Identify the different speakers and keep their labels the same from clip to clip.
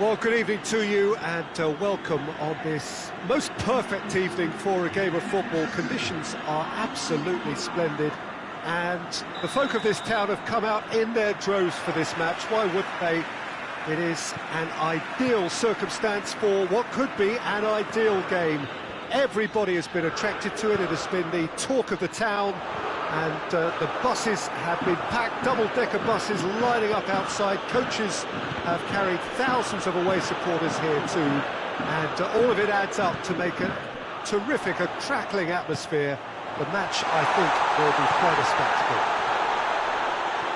Speaker 1: Well, good evening to you and welcome on this most perfect evening for a game of football. Conditions are absolutely splendid and the folk of this town have come out in their droves for this match. Why wouldn't they? It is an ideal circumstance for what could be an ideal game. Everybody has been attracted to it. It has been the talk of the town. And the buses have been packed, double-decker buses lining up outside. Coaches have carried thousands of away supporters here too. And all of it adds up to make a terrific, a crackling atmosphere. The match, I think, will be quite a spectacle.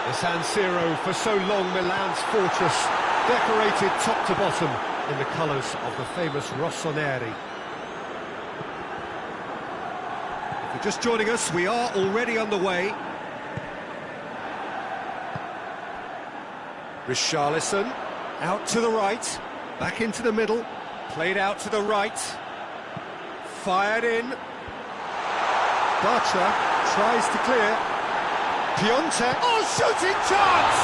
Speaker 1: The San Siro, for so long Milan's fortress, decorated top to bottom in the colours of the famous Rossoneri. If you're just joining us, we are already underway. Richarlison, out to the right, back into the middle, played out to the right, fired in. Bartra tries to clear. Piontek, oh, shooting chance!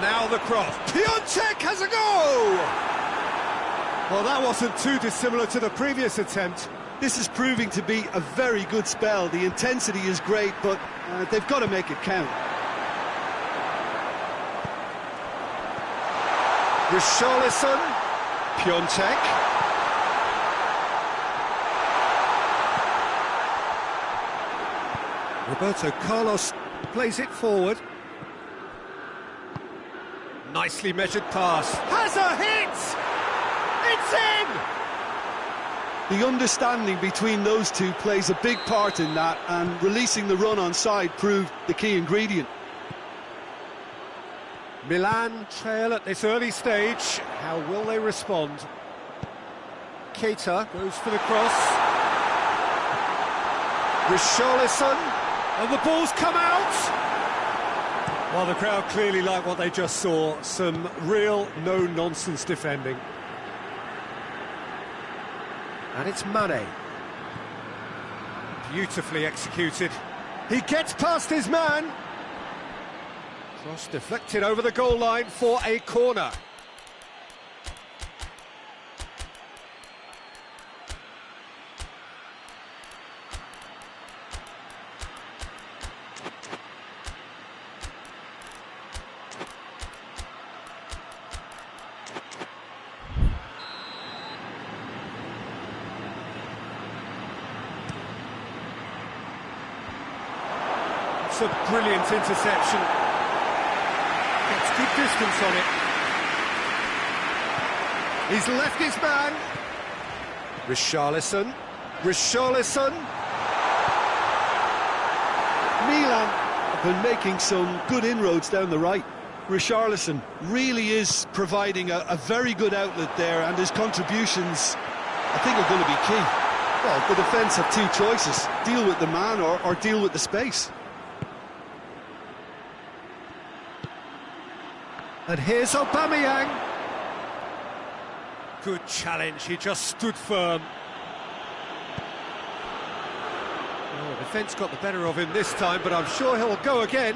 Speaker 1: Now the cross. Piontek has a go! Well, that wasn't too dissimilar to the previous attempt.
Speaker 2: This is proving to be a very good spell. The intensity is great, but they've got to make it count.
Speaker 1: Richarlison, Piontek. Roberto Carlos plays it forward. Nicely measured pass. Has a hit! It's in!
Speaker 2: The understanding between those two plays a big part in that, and releasing the run on side proved the key ingredient.
Speaker 1: Milan trail at this early stage. How will they respond? Keita goes for the cross. Richarlison, and the ball's come out! Well, the crowd clearly like what they just saw. Some real no-nonsense defending. And it's Mane. Beautifully executed. He gets past his man. Cross deflected over the goal line for a corner. A brilliant interception. Gets good distance on it. He's left his man. Richarlison. Richarlison.
Speaker 2: Milan have been making some good inroads down the right. Richarlison really is providing a very good outlet there, and his contributions, I think, are going to be key. Well, the defence have two choices: deal with the man or deal with the space.
Speaker 1: And here's Aubameyang. Good challenge, he just stood firm. Oh, the defence got the better of him this time, but I'm sure he'll go again.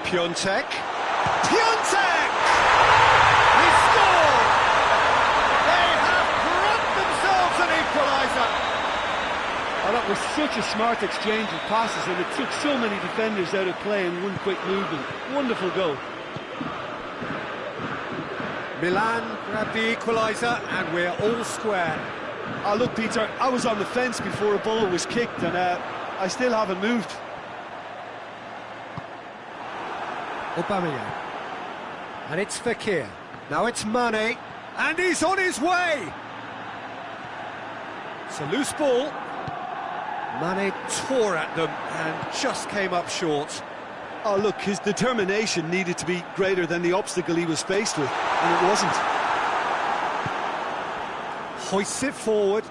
Speaker 1: Piontek. Piontek! He scored! They have grabbed themselves an equaliser!
Speaker 2: Oh, that was such a smart exchange of passes, and it took so many defenders out of play in one quick movement. Wonderful goal.
Speaker 1: Milan grabbed the equaliser, and we're all square.
Speaker 2: Oh, look, Peter, I was on the fence before a ball was kicked, and I still haven't moved.
Speaker 1: Aubameyang. And it's Fekir. Now it's Mane. And he's on his way! It's a loose ball. Mane tore at them and just came up short.
Speaker 2: Oh, look, his determination needed to be greater than the obstacle he was faced with, and it wasn't.
Speaker 1: Hoists it forward.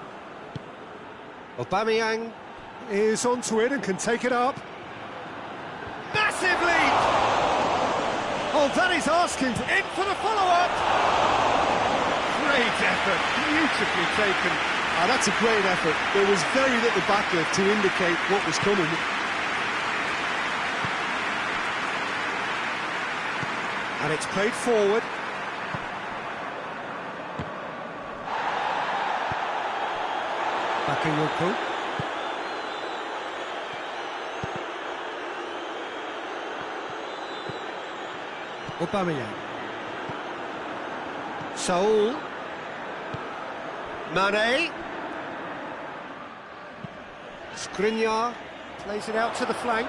Speaker 1: Aubameyang is onto it and can take it up. Massive lead! Oh, that is asking. In for the follow-up! effort, beautifully taken.
Speaker 2: That's a great effort. There was very little backlift to indicate what was coming.
Speaker 1: And it's played forward. Bakayoko. Aubameyang. Saul. Mane. Skriniar plays it out to the flank.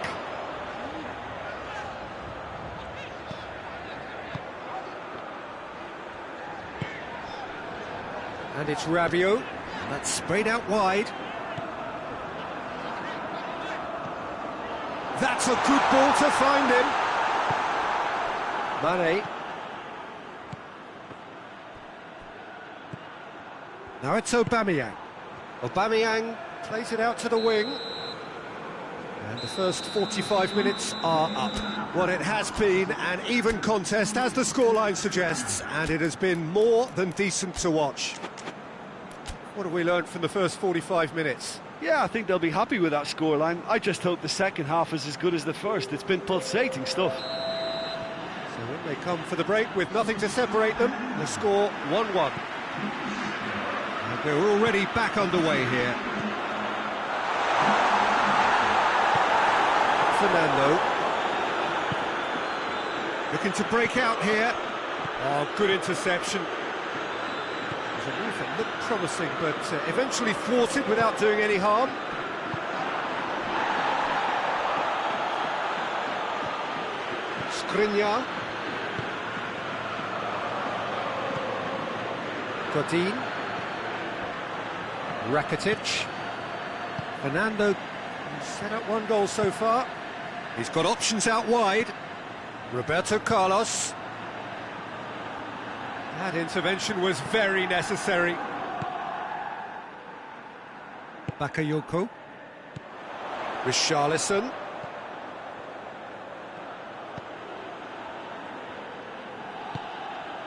Speaker 1: And it's Rabiot. That's sprayed out wide. That's a good ball to find him. Mane. Now it's Aubameyang. Aubameyang plays it out to the wing. And the first 45 minutes are up. Well, it has been an even contest, as the scoreline suggests, and it has been more than decent to watch. What have we learned from the first 45 minutes?
Speaker 2: Yeah, I think they'll be happy with that scoreline. I just hope the second half is as good as the first. It's been pulsating stuff.
Speaker 1: So when they come for the break with nothing to separate them, the score 1-1. And we're already back underway here. Fernando. Looking to break out here. Oh, good interception. The move that looked promising, but eventually thwarted without doing any harm. Skriniar. Godin. Rakitic. Fernando set up one goal so far. He's got options out wide. Roberto Carlos. That intervention was very necessary. Bakayoko. Richarlison.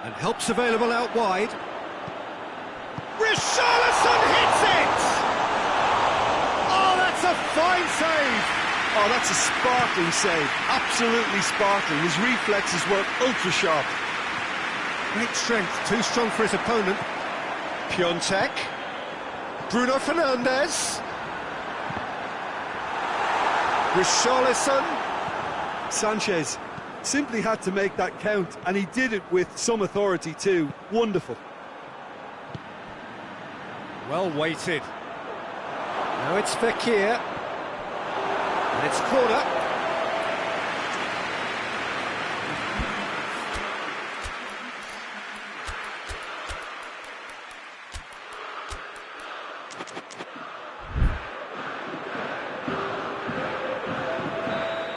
Speaker 1: And help's available out wide. Richarlison hits it! Oh, that's a fine save!
Speaker 2: Oh, that's a sparkling save. Absolutely sparkling. His reflexes were ultra sharp.
Speaker 1: Great strength, too strong for his opponent. Piontek. Bruno Fernandes. Richarlison.
Speaker 2: Sanchez simply had to make that count, and he did it with some authority too. Wonderful.
Speaker 1: Well weighted. Now it's Fekir. And it's corner.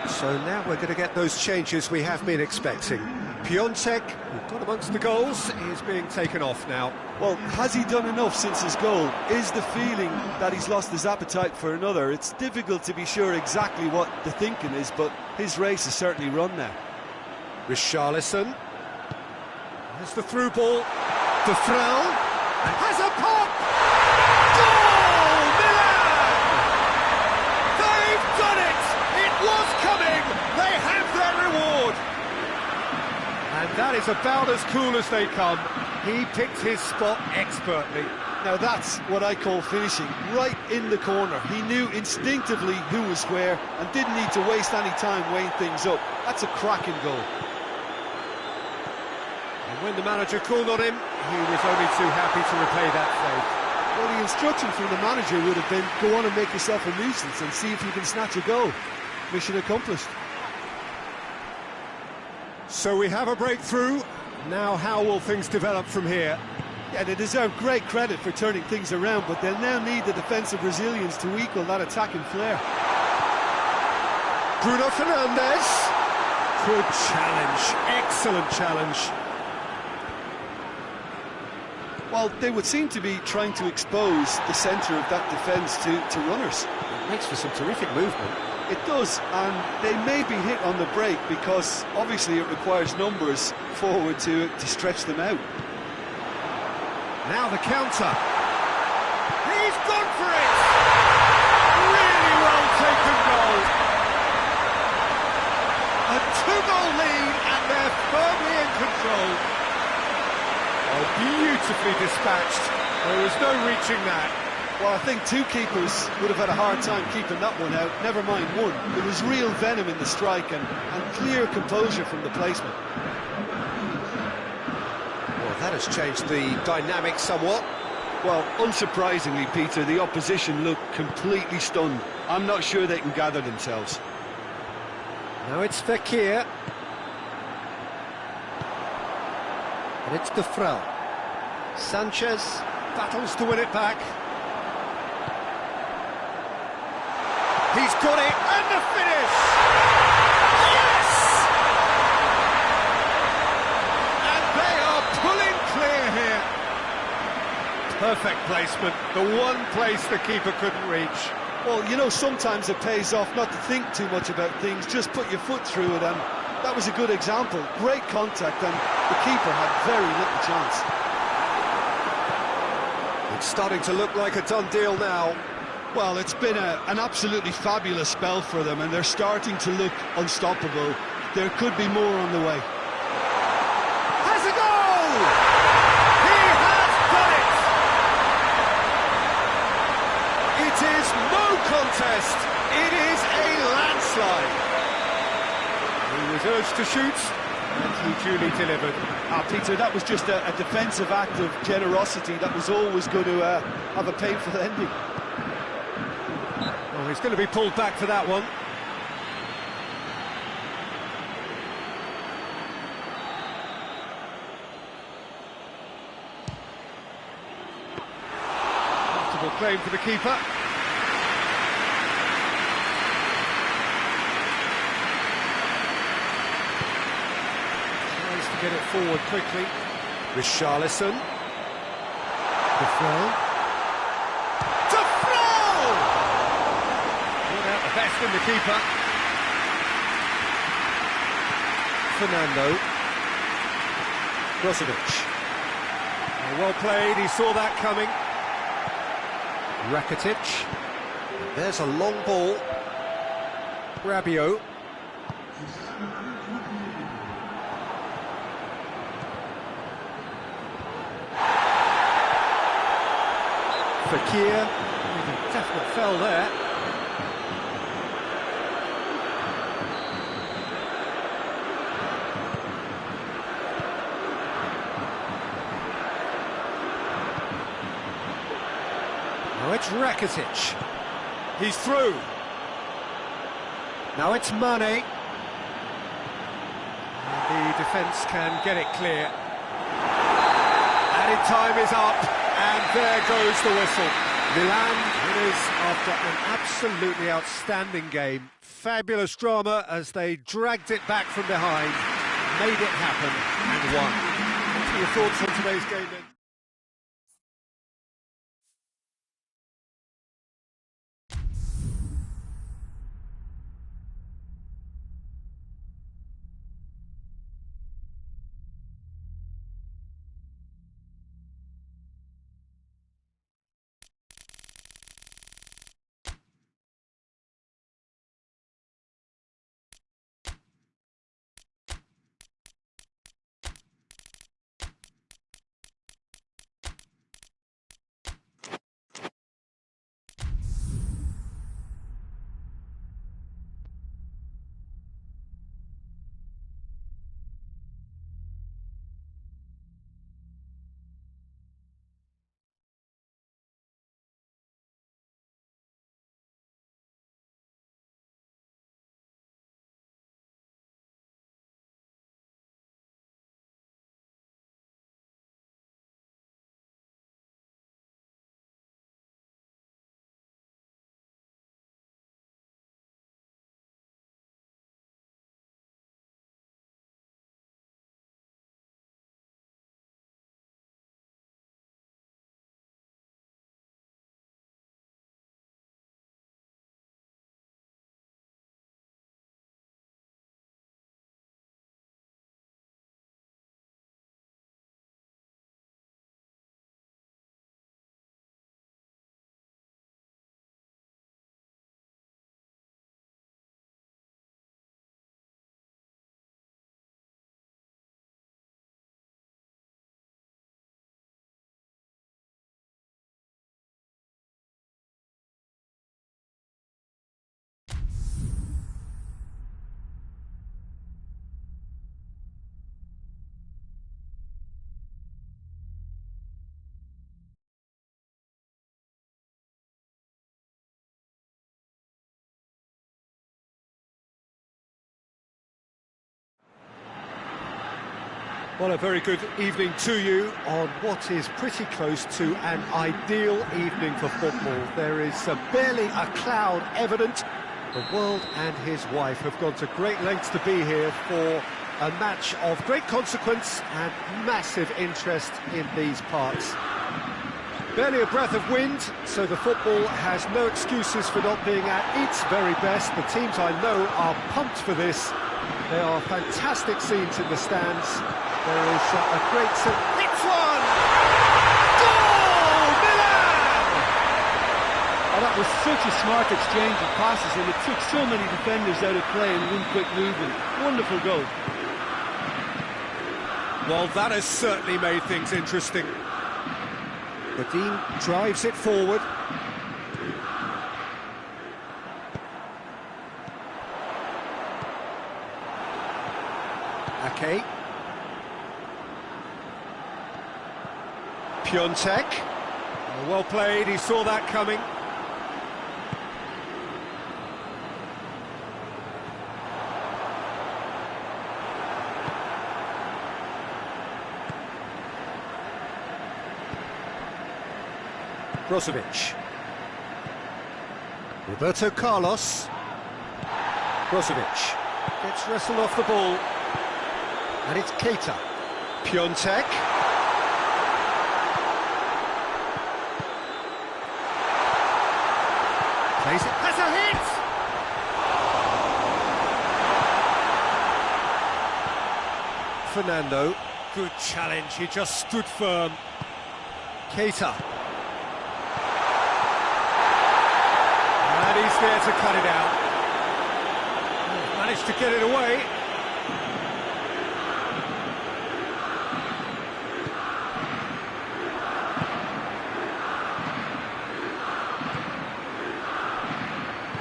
Speaker 1: So now we're going to get those changes we have been expecting. Piontek, who got amongst the goals, is being taken off now.
Speaker 2: Well, has he done enough since his goal? Is the feeling that he's lost his appetite for another? It's difficult to be sure exactly what the thinking is, but his race is certainly run now.
Speaker 1: Richarlison. There's the through ball. De Frel has a pop! Goal! Milan! They've done it! It was coming! They have their reward! And that is about as cool as they come. He picked his spot expertly.
Speaker 2: Now that's what I call finishing, right in the corner. He knew instinctively who was where and didn't need to waste any time weighing things up. That's a cracking goal.
Speaker 1: And when the manager called on him, he was only too happy to repay that save.
Speaker 2: Well, the instruction from the manager would have been, go on and make yourself a nuisance and see if you can snatch a goal. Mission accomplished.
Speaker 1: So we have a breakthrough. Now how will things develop from here?
Speaker 2: Yeah, they deserve great credit for turning things around, but they'll now need the defensive resilience to equal that attacking flair.
Speaker 1: Bruno Fernandes. Good challenge. Excellent challenge.
Speaker 2: Well, they would seem to be trying to expose the centre of that defence to runners.
Speaker 1: It makes for some terrific movement.
Speaker 2: It does, and they may be hit on the break because obviously it requires numbers forward to stretch them out.
Speaker 1: Now the counter. He's gone for it! Really well taken goal. A two-goal lead and they're firmly in control. Oh, beautifully dispatched. There was no reaching that.
Speaker 2: Well, I think two keepers would have had a hard time keeping that one out, never mind one. There was real venom in the strike and clear composure from the placement.
Speaker 1: Well, that has changed the dynamic somewhat.
Speaker 2: Well, unsurprisingly, Peter, the opposition looked completely stunned. I'm not sure they can gather themselves.
Speaker 1: Now it's Fekir. And it's Defrel. Sanchez battles to win it back. He's got it, and the finish! Yes! And they are pulling clear here. Perfect placement, the one place the keeper couldn't reach.
Speaker 2: Well, you know, sometimes it pays off not to think too much about things, just put your foot through it, and that was a good example. Great contact, and the keeper had very little chance.
Speaker 1: It's starting to look like a done deal now.
Speaker 2: Well, it's been an absolutely fabulous spell for them, and they're starting to look unstoppable. There could be more on the way.
Speaker 1: Has a goal! He has done it! It is no contest. It is a landslide. He was urged to shoot, and he duly delivered.
Speaker 2: Peter, that was just a defensive act of generosity that was always going to have a painful ending.
Speaker 1: Oh, he's going to be pulled back for that one. Comfortable claim for the keeper. Tries to get it forward quickly. Richarlison. Defrel. The best in the keeper. Fernando. Brozovic. Well played, he saw that coming. Rakitic. There's a long ball. Rabiot. Fekir. Definite fell there. Now it's Rakitic. He's through. Now it's Mane. And the defence can get it clear. Added time is up, and there goes the whistle. Milan winners after an absolutely outstanding game. Fabulous drama as they dragged it back from behind, made it happen, and won. What are your thoughts on today's game then? Well, a very good evening to you on what is pretty close to an ideal evening for football. There is barely a cloud evident. The world and his wife have gone to great lengths to be here for a match of great consequence and massive interest in these parts. Barely a breath of wind, so the football has no excuses for not being at its very best. The teams I know are pumped for this. There are fantastic scenes in the stands. There is a great... It's one! Goal! Milan!
Speaker 2: Oh, that was such a smart exchange of passes, and it took so many defenders out of play in one quick movement. Wonderful goal.
Speaker 1: Well, that has certainly made things interesting. Godin drives it forward. Ake. Piontek. Well played, he saw that coming. Brozovic. Roberto Carlos. Brozovic gets wrestled off the ball. And it's Keita. Piontek. Plays it. Has a hit! Fernando. Good challenge, he just stood firm. Keita. And he's there to cut it out. Managed to get it away.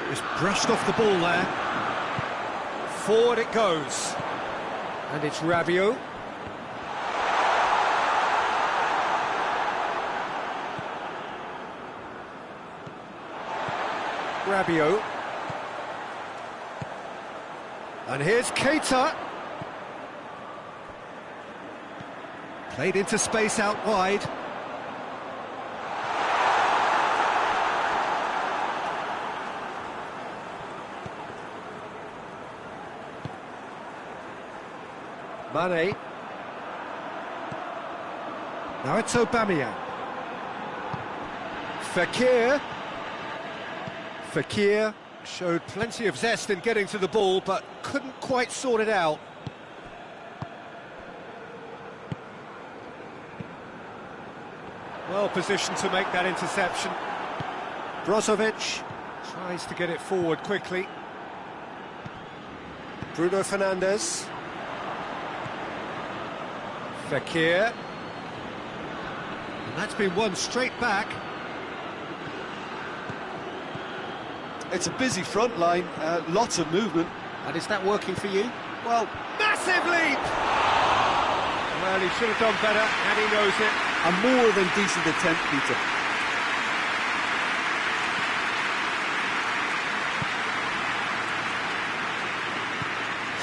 Speaker 1: Just brushed off the ball there. Forward it goes. And it's Rabiot. Rabiot. And here's Keita. Played into space out wide. Mane. Now it's Aubameyang. Fekir showed plenty of zest in getting to the ball, but couldn't quite sort it out. Well positioned to make that interception. Brozovic tries to get it forward quickly. Bruno Fernandes. Fekir. And that's been won straight back.
Speaker 2: It's a busy front line, lots of movement.
Speaker 1: And is that working for you?
Speaker 2: Well,
Speaker 1: Massive leap! Well, he should have done better, and he knows it.
Speaker 2: a more than decent attempt, Peter.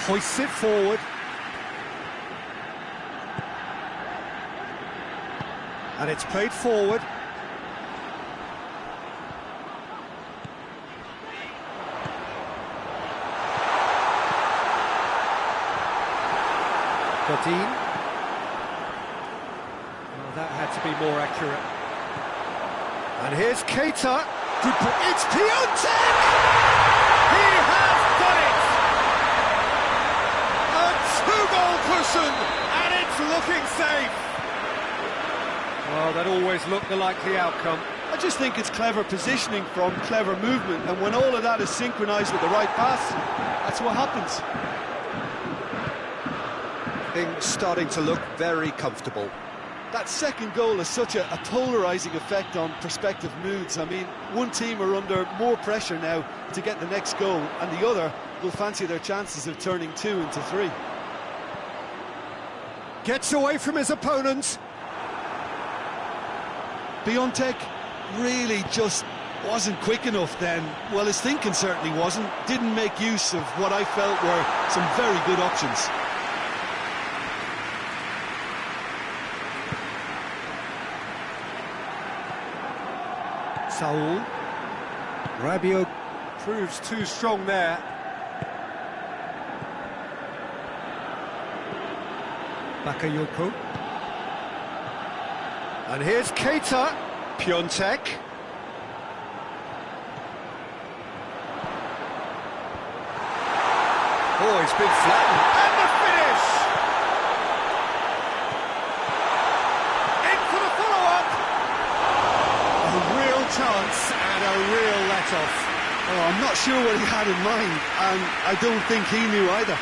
Speaker 1: Hoists it forward. And it's played forward. Godin. Well, that had to be more accurate. And here's Keita. It's Piontek! He has done it! A two-goal cushion, and it's looking safe. Well, that always looked the likely outcome.
Speaker 2: I just think it's clever positioning from clever movement, and when all of that is synchronised with the right pass, that's what happens.
Speaker 1: Things starting to look very comfortable.
Speaker 2: That second goal has such a polarising effect on prospective moods. I mean, one team are under more pressure now to get the next goal, and the other will fancy their chances of turning 2 into 3.
Speaker 1: Gets away from his opponent.
Speaker 2: Piontek really just wasn't quick enough then. Well, his thinking certainly wasn't. Didn't make use of what I felt were some very good options.
Speaker 1: Saul. Rabiot proves too strong there. Bakayoko. And here's Keita. Piontek. Oh, he's been flattened. And the finish! In for the follow-up! A real chance and a real let-off.
Speaker 2: Oh, I'm not sure what he had in mind, and I don't think he knew either.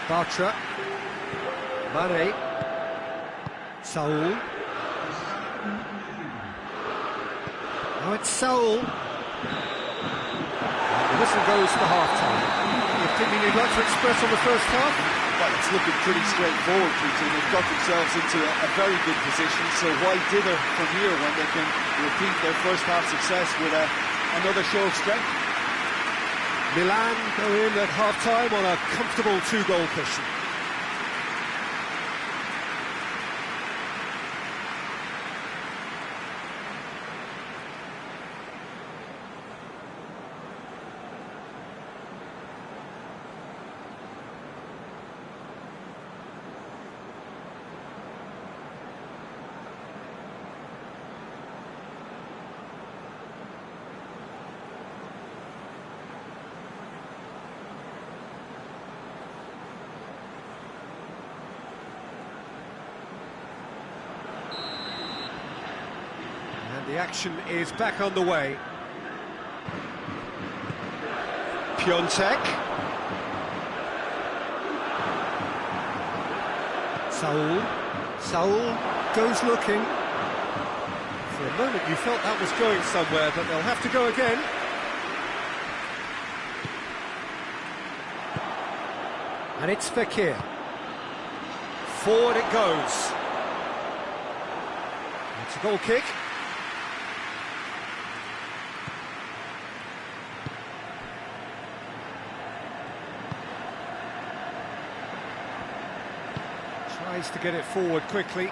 Speaker 1: Bartra. Mane. Saul. Now it's Saul. And the whistle goes for half-time. The opinion you'd like to express on the first half?
Speaker 2: Well, it's looking pretty straightforward, Peter. They've got themselves into a very good position, so why dither from here when they can repeat their first half success with another show of strength?
Speaker 1: Milan go in at half-time on a comfortable two-goal cushion. The action is back on the way. Piontek. Saul. Saul goes looking. For a moment you felt that was going somewhere, but they'll have to go again. And it's Fekir. Forward it goes. It's a goal kick. Tries to get it forward quickly.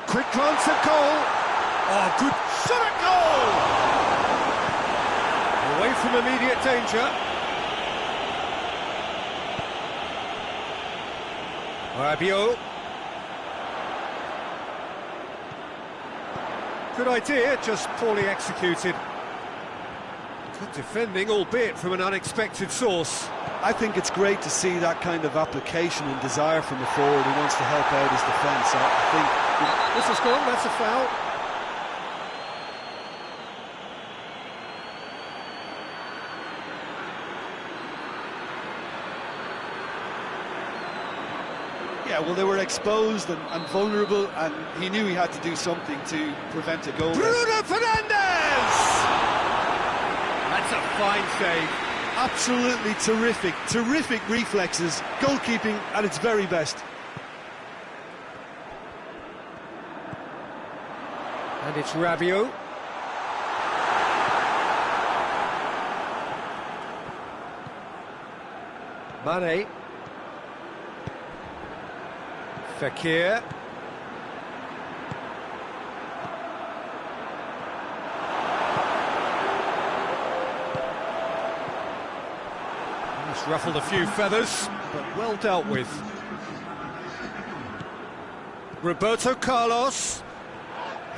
Speaker 1: Quick glance at goal. Oh, good shot at goal! Away from immediate danger. Rabiot. Good idea, just poorly executed. Good defending, albeit from an unexpected source.
Speaker 2: I think it's great to see that kind of application and desire from a forward who wants to help out his defence. I think
Speaker 1: this has gone, that's a foul.
Speaker 2: Yeah, well, they were exposed and vulnerable, and he knew he had to do something to prevent a goal.
Speaker 1: Bruno Fernandes! That's a fine save.
Speaker 2: Absolutely terrific, terrific reflexes, goalkeeping at its very best.
Speaker 1: And it's Rabiot. Mane. Fekir. He's ruffled a few feathers, but well dealt with. Roberto Carlos.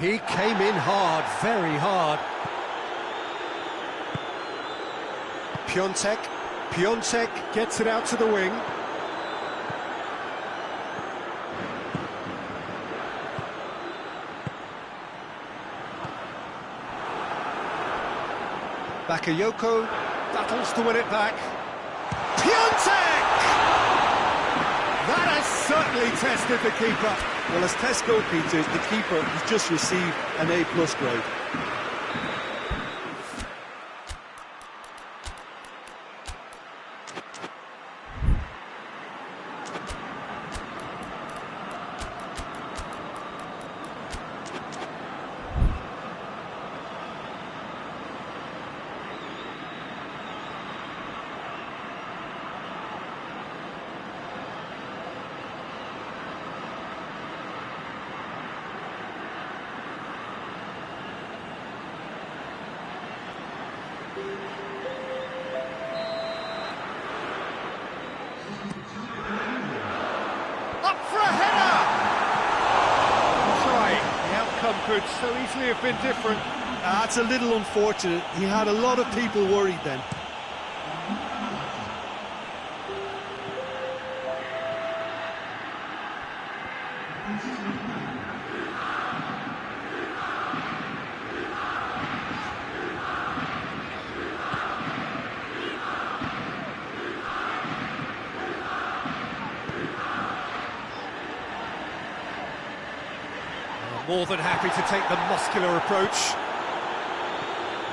Speaker 1: He came in hard, very hard. Piontek. Piontek gets it out to the wing. Bakayoko battles to win it back. Piontek! That has certainly tested the keeper.
Speaker 2: Well, as test goalkeepers, the keeper has just received an A+ grade.
Speaker 1: could so easily have been different.
Speaker 2: That's a little unfortunate. He had a lot of people worried then.
Speaker 1: More than happy to take the muscular approach.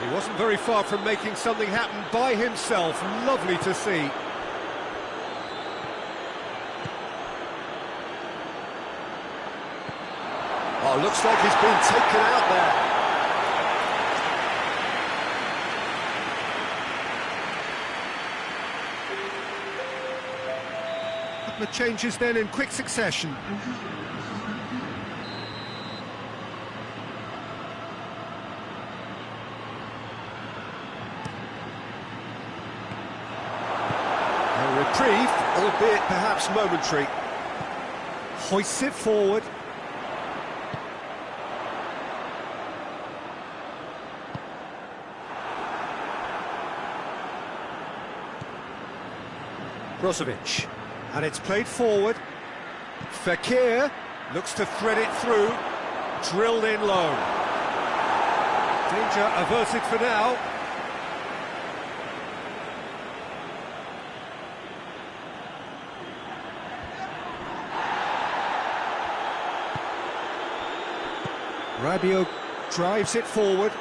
Speaker 1: He wasn't very far from making something happen by himself. Lovely to see. Oh, looks like he's been taken out there. Couple of changes then in quick succession. Reprieve, albeit perhaps momentary. Hoists it forward. Brozovic, and it's played forward. Fekir looks to thread it through, drilled in low. Danger averted for now. Rabiot drives it forward.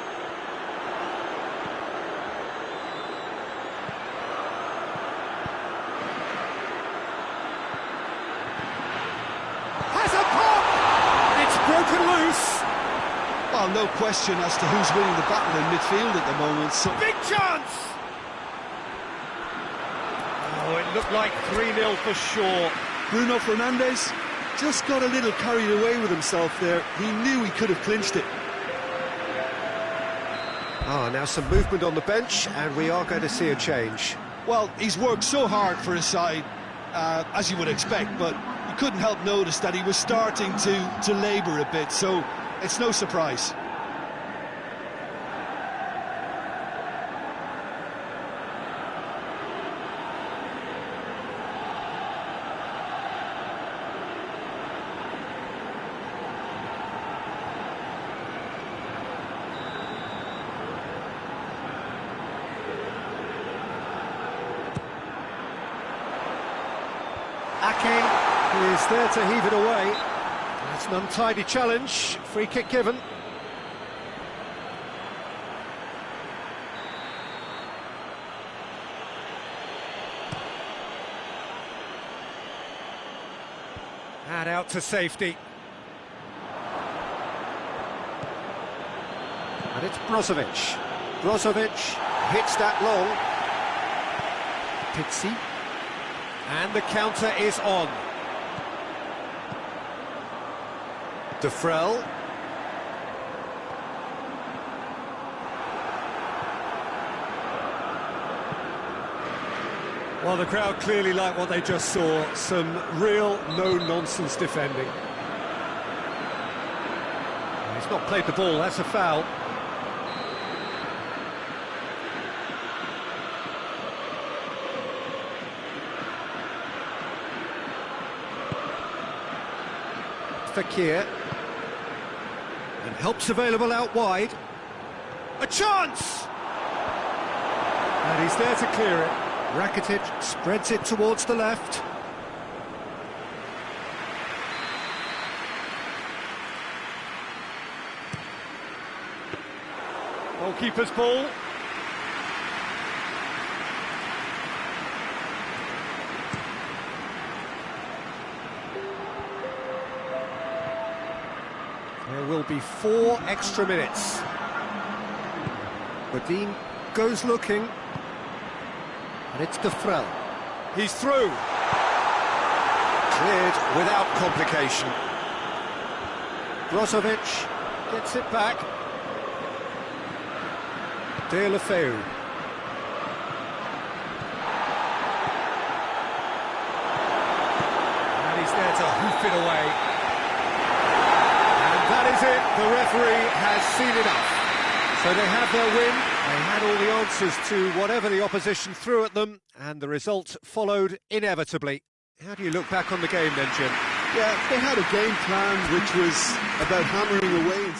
Speaker 1: Has a pop! It's broken loose!
Speaker 2: Well, no question as to who's winning the battle in midfield at the moment. So
Speaker 1: big chance! Oh, it looked like 3-0 for sure.
Speaker 2: Bruno Fernandes just got a little carried away with himself there. He knew he could have clinched it.
Speaker 1: Ah, now some movement on the bench, and we are going to see a change.
Speaker 2: Well, he's worked so hard for his side, as you would expect, but you couldn't help notice that he was starting to labour a bit, so it's no surprise.
Speaker 1: Ake is there to heave it away. It's an untidy challenge, free kick given. And out to safety. And it's Brozovic. Brozovic hits that long. Pizzi. And the counter is on. Defrel. Well, the crowd clearly like what they just saw. Some real no-nonsense defending. He's not played the ball, that's a foul. Fekir, and help's available out wide. A chance! And he's there to clear it. Rakitic spreads it towards the left. Goalkeeper's ball. There will be 4 extra minutes. Bodin goes looking. And it's Defrel. He's through. Cleared without complication. Brozovic gets it back. Deulofeu. And he's there to hoof it away. And that is is it. The referee has seen enough. So they have their win. They had all the answers to whatever the opposition threw at them, and the result followed inevitably. How do you look back on the game then, Jim?
Speaker 2: Yeah, they had a game plan which was about hammering away and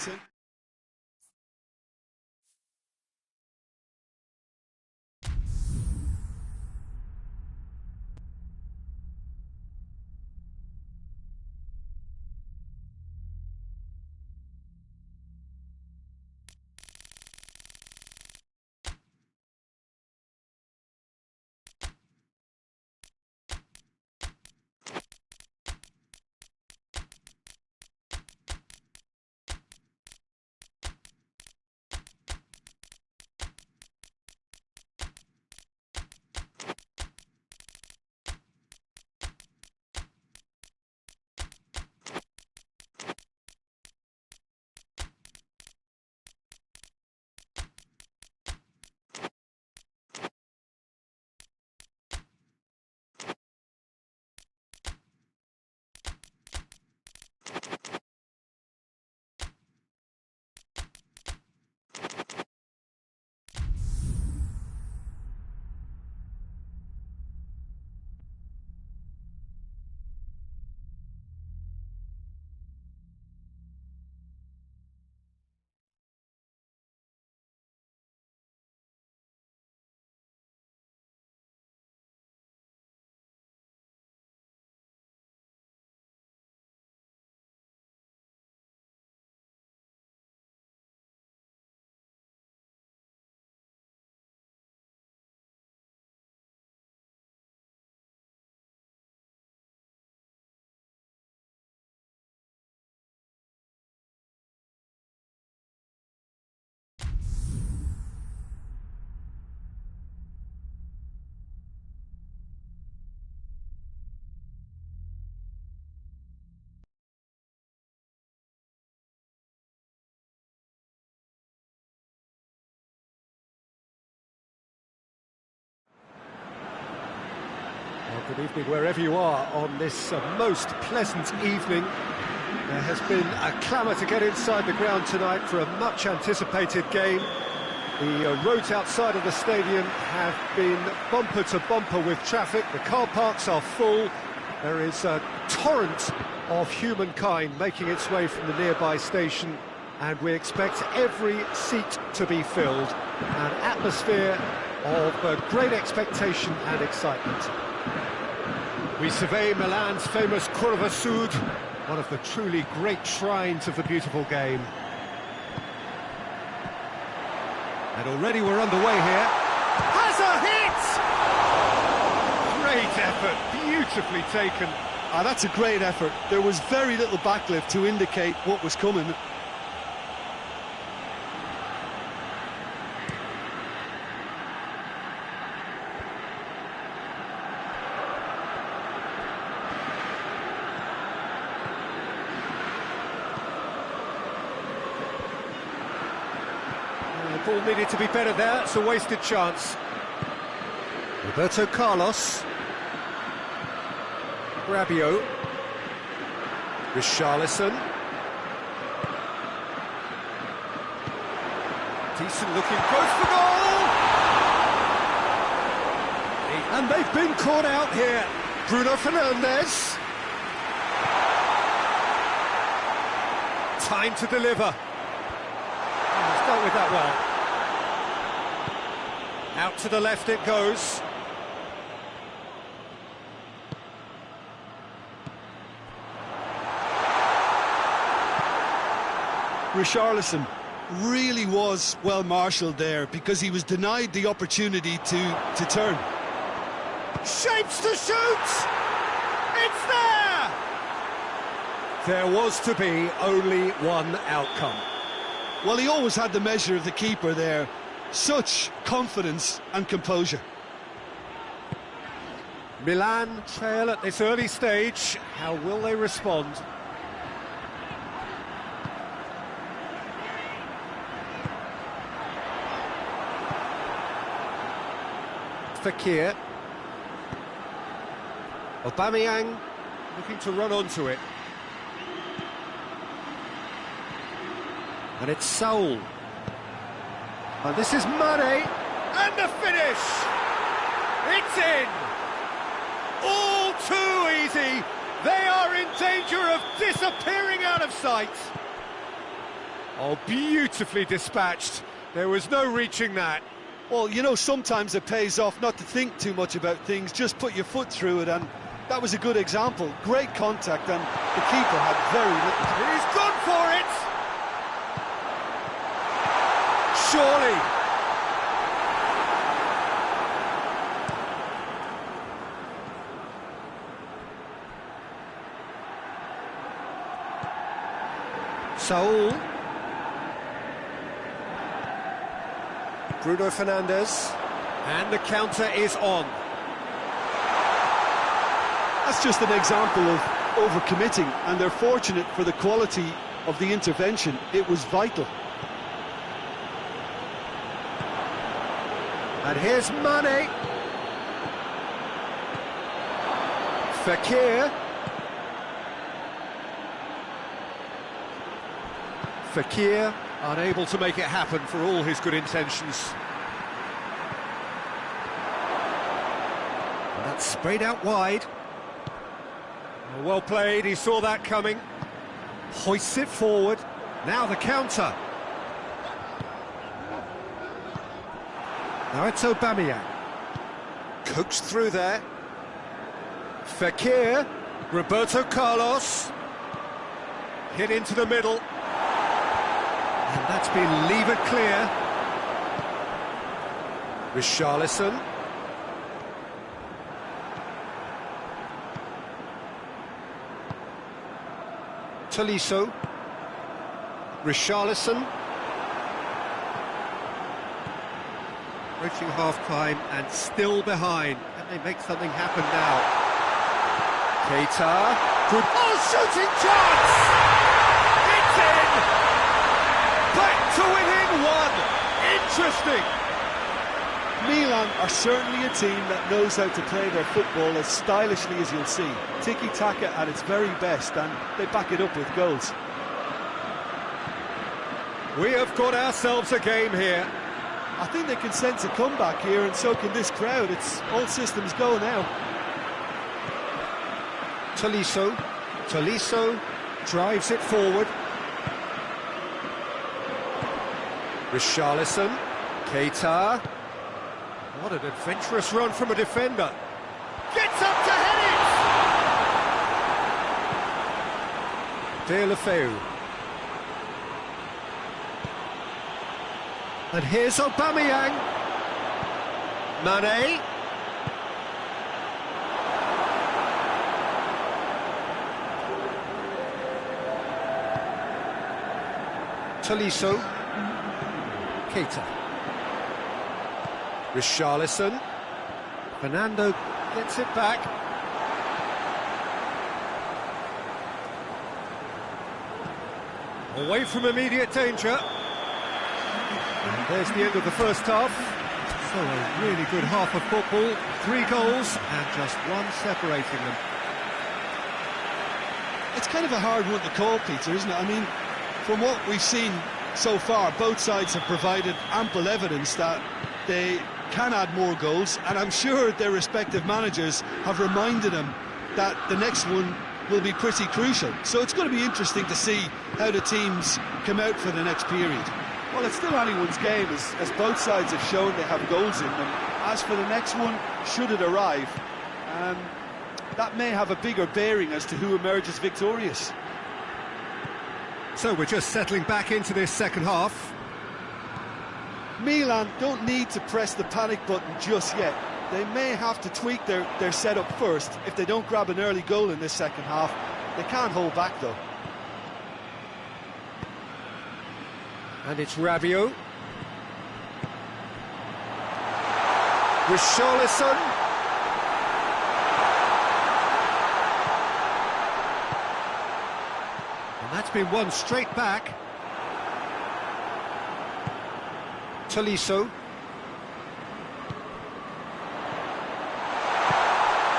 Speaker 1: Well, good evening wherever you are on this most pleasant evening. There has been a clamour to get inside the ground tonight for a much anticipated game. The roads outside of the stadium have been bumper to bumper with traffic. The car parks are full. There is a torrent of humankind making its way from the nearby station, and we expect every seat to be filled. An atmosphere of great expectation and excitement. We survey Milan's famous Curva Sud, one of the truly great shrines of the beautiful game. And already we're underway here. Has a hit! Great effort, beautifully taken.
Speaker 2: that's a great effort. There was very little backlift to indicate what was coming.
Speaker 1: The ball needed to be better there, it's a wasted chance. Roberto Carlos. Rabiot. Richarlison. Decent looking close for goal! And they've been caught out here. Bruno Fernandes. Time to deliver. He's dealt with that well. Out to the left it goes.
Speaker 2: Richarlison really was well marshalled there because he was denied the opportunity to turn.
Speaker 1: Shapes to shoot! It's there! There was to be only one outcome.
Speaker 2: Well, he always had the measure of the keeper there. Such confidence and composure.
Speaker 1: Milan trail at this early stage. How will they respond? Fekir. Aubameyang looking to run onto it. And it's Saul. And this is Mane. And the finish! It's in! All too easy! They are in danger of disappearing out of sight! Oh, beautifully dispatched. There was no reaching that.
Speaker 2: Well, you know, sometimes it pays off not to think too much about things, just put your foot through it, and that was a good example. Great contact, and the keeper had very little.
Speaker 1: He's gone for it! Surely! Saul. Bruno Fernandes. And the counter is on.
Speaker 2: That's just an example of overcommitting, and they're fortunate for the quality of the intervention. It was vital.
Speaker 1: And here's Mane. Fekir. Fekir unable to make it happen for all his good intentions. And that's sprayed out wide. Well played, he saw that coming. Hoists it forward. Now the counter. Now it's Aubameyang. Coaxed through there. Fekir. Roberto Carlos. Hit into the middle. And that's been levered clear. Richarlison. Tolisso. Richarlison. Approaching half-time and still behind. Can they make something happen now? Keita. Good. Oh, shooting chance! It's in! Back to within one! Interesting!
Speaker 2: Milan are certainly a team that knows how to play their football as stylishly as you'll see. Tiki-taka at its very best, and they back it up with goals.
Speaker 1: We have got ourselves a game here.
Speaker 2: I think they can sense a comeback here, and so can this crowd. It's all systems go now.
Speaker 1: Tolisso. Tolisso drives it forward. Richarlison. Keita. What an adventurous run from a defender. Gets up to head it! Deulofeu. And here's Aubameyang. Mane. Tolisso. Keita. Richarlison. Fernando gets it back. Away from immediate danger. And there's the end of the first half. So a really good half of football. 3 goals and just one separating them.
Speaker 2: It's kind of a hard one to call, Peter, isn't it? I mean, from what we've seen so far, both sides have provided ample evidence that they can add more goals, and I'm sure their respective managers have reminded them that the next one will be pretty crucial. So it's going to be interesting to see how the teams come out for the next period. Well, it's still anyone's game, as both sides have shown they have goals in them. As for the next one, should it arrive, that may have a bigger bearing as to who emerges victorious.
Speaker 1: So we're just settling back into this second half.
Speaker 2: Milan don't need to press the panic button just yet. They may have to tweak their setup first if they don't grab an early goal in this second half. They can't hold back though.
Speaker 1: And it's Rabiot. Richarlison. And that's been won straight back. Tolisso.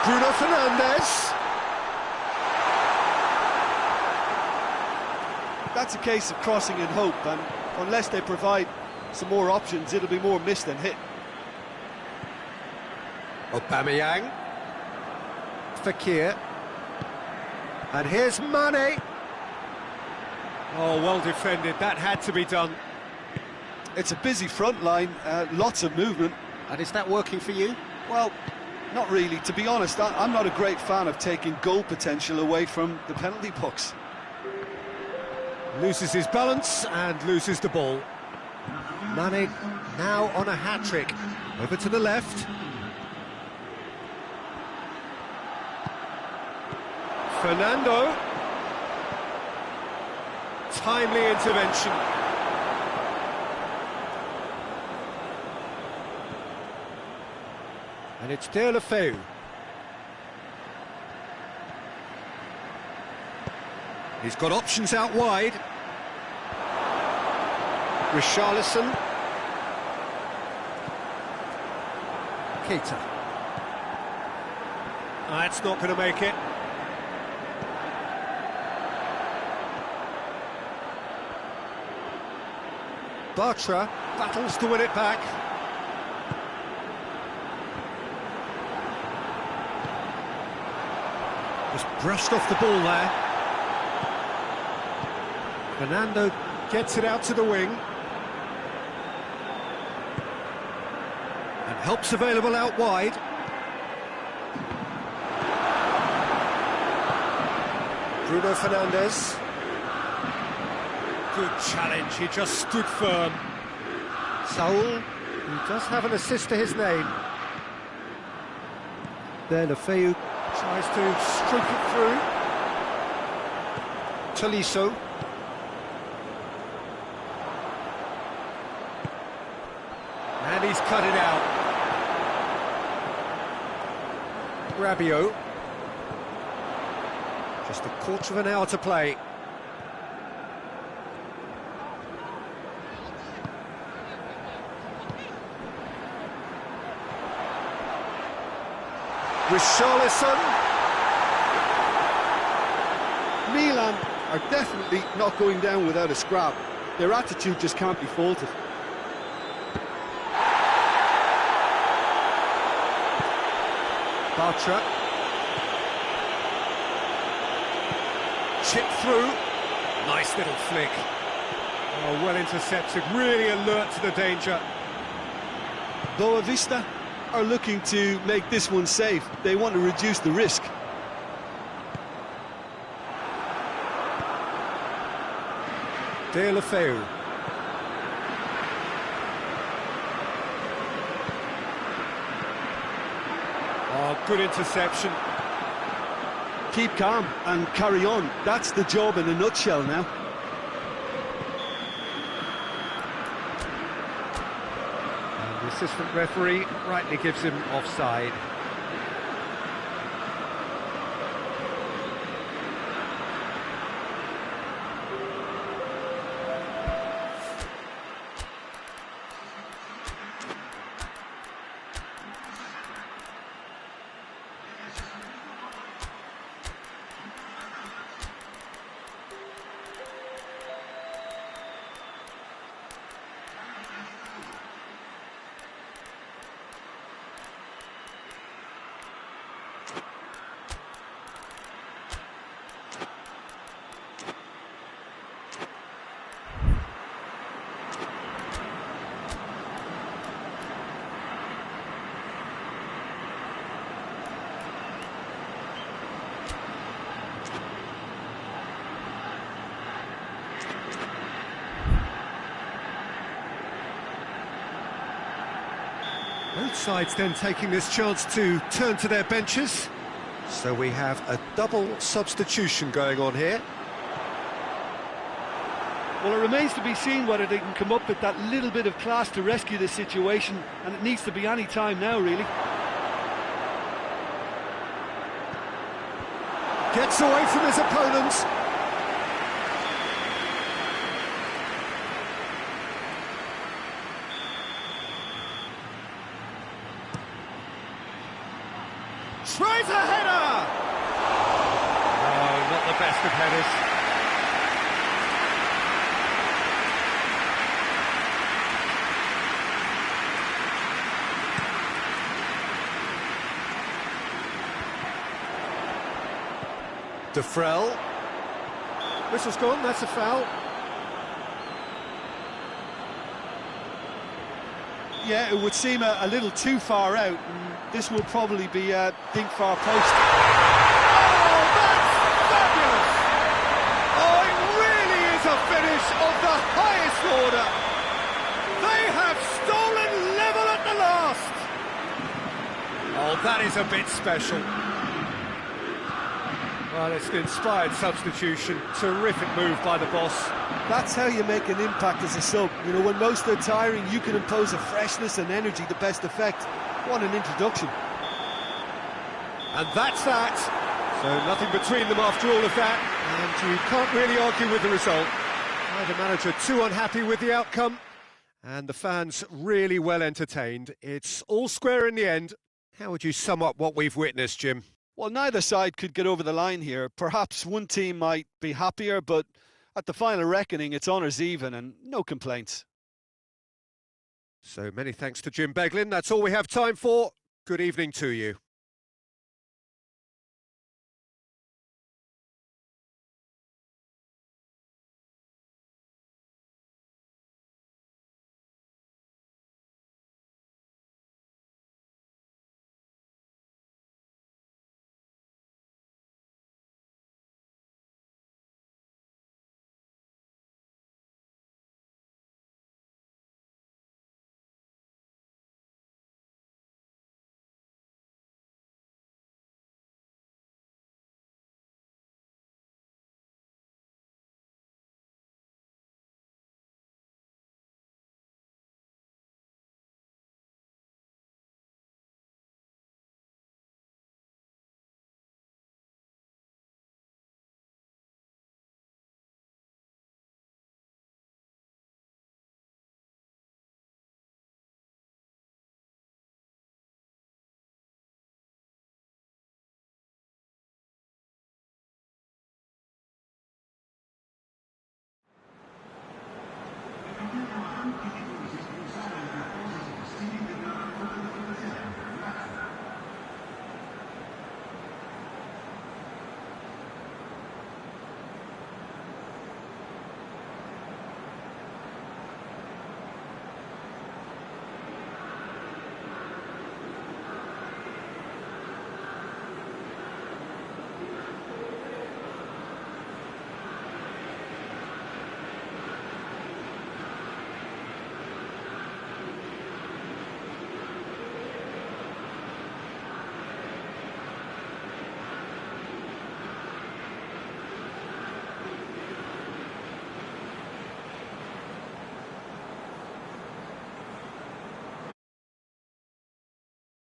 Speaker 1: Bruno Fernandes.
Speaker 2: That's a case of crossing in hope, and unless they provide some more options, it'll be more miss than hit.
Speaker 1: Aubameyang. Fekir. And here's Mane. Oh, well defended. That had to be done.
Speaker 2: It's a busy front line, lots of movement.
Speaker 1: And is that working for you?
Speaker 2: Well, not really. To be honest, I'm not a great fan of taking goal potential away from the penalty box.
Speaker 1: Loses his balance and loses the ball. Mane now on a hat-trick. Over to the left. Fernando. Timely intervention. And it's Deulofeu. He's got options out wide. Richarlison. Keita. That's not going to make it. Bartra battles to win it back. Just brushed off the ball there. Fernando gets it out to the wing. And help's available out wide. Bruno Fernandes. Good challenge, he just stood firm. Saul, who does have an assist to his name. Deulofeu tries to streak it through. Tolisso. And he's cut it out. Rabiot. Just a quarter of an hour to play. Richarlison.
Speaker 2: Milan are definitely not going down without a scrap. Their attitude just can't be faulted.
Speaker 1: Bartra. Chip through. Nice little flick. Oh, well intercepted, really alert to the danger.
Speaker 2: Boavista are looking to make this one safe. They want to reduce the risk.
Speaker 1: Deulofeu. Oh, good interception.
Speaker 2: Keep calm and carry on. That's the job in a nutshell now.
Speaker 1: And the assistant referee rightly gives him offside. Both sides then taking this chance to turn to their benches. So we have a double substitution going on here.
Speaker 2: Well, it remains to be seen whether they can come up with that little bit of class to rescue the situation, and it needs to be any time now, really.
Speaker 1: Gets away from his opponents. Tries a header! Oh, not the best of headers. Defrel. Whistle's gone, that's a foul.
Speaker 2: Yeah, it would seem a little too far out. This will probably be a dink far post.
Speaker 1: Oh, that's fabulous! Oh, it really is a finish of the highest order. They have stolen level at the last. Oh, that is a bit special. Well, it's an inspired substitution. Terrific move by the boss.
Speaker 2: That's how you make an impact as a sub. You know, when most are tiring, you can impose a freshness and energy to best effect. What an introduction.
Speaker 1: And that's that. So nothing between them after all of that. And you can't really argue with the result. Neither manager too unhappy with the outcome. And the fans really well entertained. It's all square in the end. How would you sum up what we've witnessed, Jim?
Speaker 2: Well, neither side could get over the line here. Perhaps one team might be happier, but at the final reckoning, it's honours even and no complaints.
Speaker 1: So many thanks to Jim Beglin. That's all we have time for. Good evening to you.